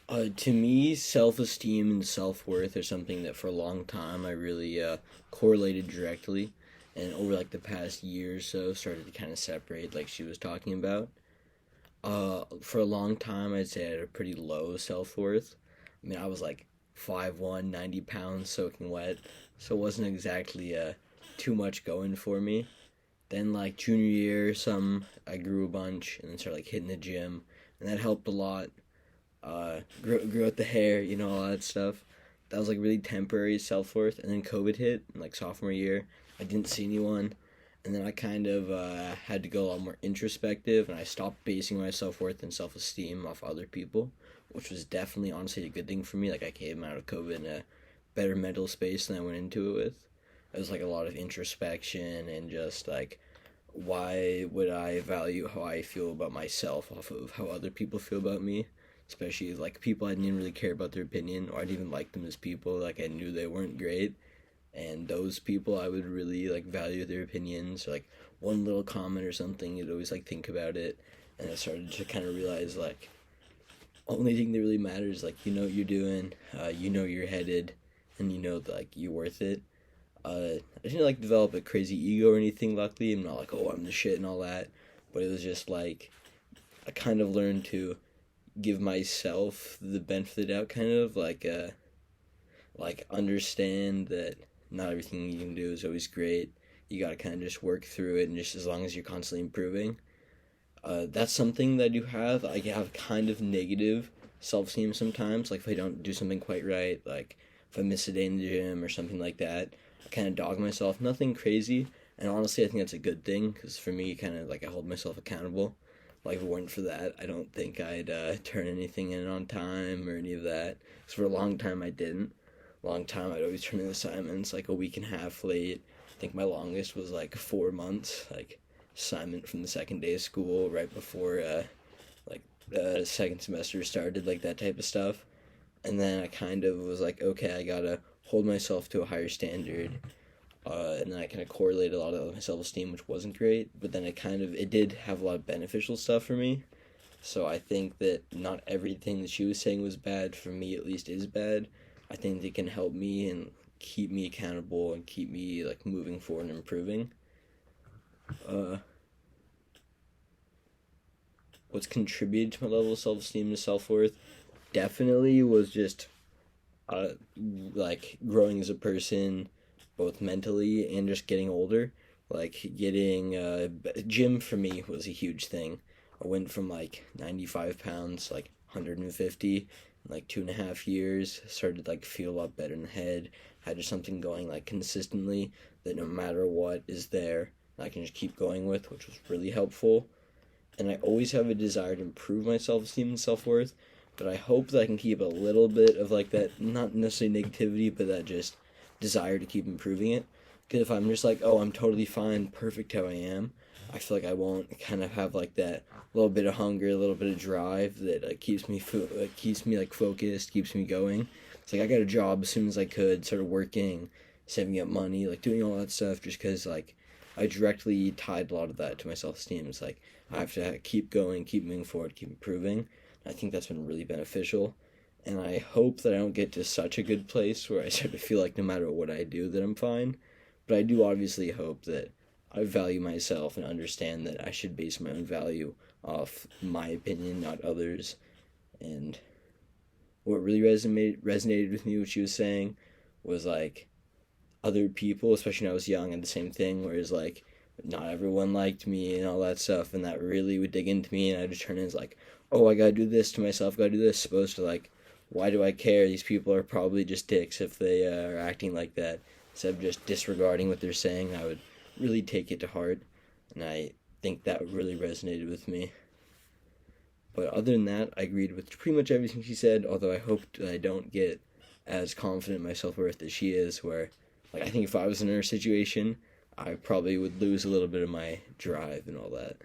To me, self-esteem and self-worth are something that for a long time I really correlated directly, and over like the past year or so started to kind of separate, like she was talking about. For a long time, I'd say I had a pretty low self-worth. I mean, I was like 5'1", 90 pounds, soaking wet, so it wasn't exactly too much going for me. Then like junior year, I grew a bunch and then started like hitting the gym, and that helped a lot. Grew out the hair, all that stuff. That was like really temporary self worth. And then COVID hit, in, like sophomore year. I didn't see anyone, and then I kind of had to go a lot more introspective, and I stopped basing my self worth and self esteem off other people, which was definitely honestly a good thing for me. Like I came out of COVID in a better mental space than I went into it with. It was like a lot of introspection and just like why would I value how I feel about myself off of how other people feel about me, especially like people I didn't really care about their opinion or I didn't even like them as people. Like I knew they weren't great, and those people I would really like value their opinions. Or, like one little comment or something, you'd always like think about it, and I started to kind of realize like only thing that really matters like you know what you're doing, you know you're headed, and you know that, like you're worth it. I didn't like develop a crazy ego or anything. Luckily, I'm not like I'm the shit and all that, but it was just like I kind of learned to give myself the benefit of the doubt, kind of like understand that not everything you can do is always great. You gotta kind of just work through it, and just as long as you're constantly improving, that's something that I do have. I have kind of negative self-esteem sometimes. Like if I don't do something quite right, like if I miss a day in the gym or something like that, I kind of dog myself. Nothing crazy, and honestly, I think that's a good thing because for me, kind of like I hold myself accountable. Like if it weren't for that, I don't think I'd turn anything in on time or any of that. Because for a long time, I didn't. Long time, I'd always turn in assignments like a week and a half late. I think my longest was like 4 months. Like assignment from the second day of school, right before like second semester started, like that type of stuff. And then I kind of was like, okay, I gotta hold myself to a higher standard. And then I kind of correlated a lot of my self esteem, which wasn't great. But then it did have a lot of beneficial stuff for me. So I think that not everything that she was saying was bad. For me, at least, is bad. I think they can help me and keep me accountable and keep me like moving forward and improving. Uh, what's contributed to my level of self esteem and self worth definitely was just uh, like growing as a person, both mentally and just getting older. Like getting gym for me was a huge thing. I went from like 95 pounds, like 150, in like 2.5 years. Started to like feel a lot better in the head. Had just something going like consistently that no matter what is there, I can just keep going with, which was really helpful. And I always have a desire to improve my self esteem and self worth. But I hope that I can keep a little bit of like that, not necessarily negativity, but that just desire to keep improving it. Because if I'm just like, oh, I'm totally fine, perfect how I am, I feel like I won't kind of have like that little bit of hunger, a little bit of drive that keeps me like focused, keeps me going. It's like I got a job as soon as I could, started working, saving up money, like doing all that stuff, just because like I directly tied a lot of that to my self esteem. It's like I have to keep going, keep moving forward, keep improving. I think that's been really beneficial. And I hope that I don't get to such a good place where I start to feel like no matter what I do that I'm fine. But I do obviously hope that I value myself and understand that I should base my own value off my opinion, not others. And what really resonated with me, what she was saying, was like other people, especially when I was young, had the same thing, whereas like not everyone liked me and all that stuff, and that really would dig into me, and I just turn in as like, oh, I gotta do this to myself, gotta do this, opposed to like, why do I care? These people are probably just dicks if they are acting like that. Instead of just disregarding what they're saying, I would really take it to heart, and I think that really resonated with me. But other than that, I agreed with pretty much everything she said, although I hope that I don't get as confident in my self worth as she is, where, like, I think if I was in her situation, I probably would lose a little bit of my drive and all that.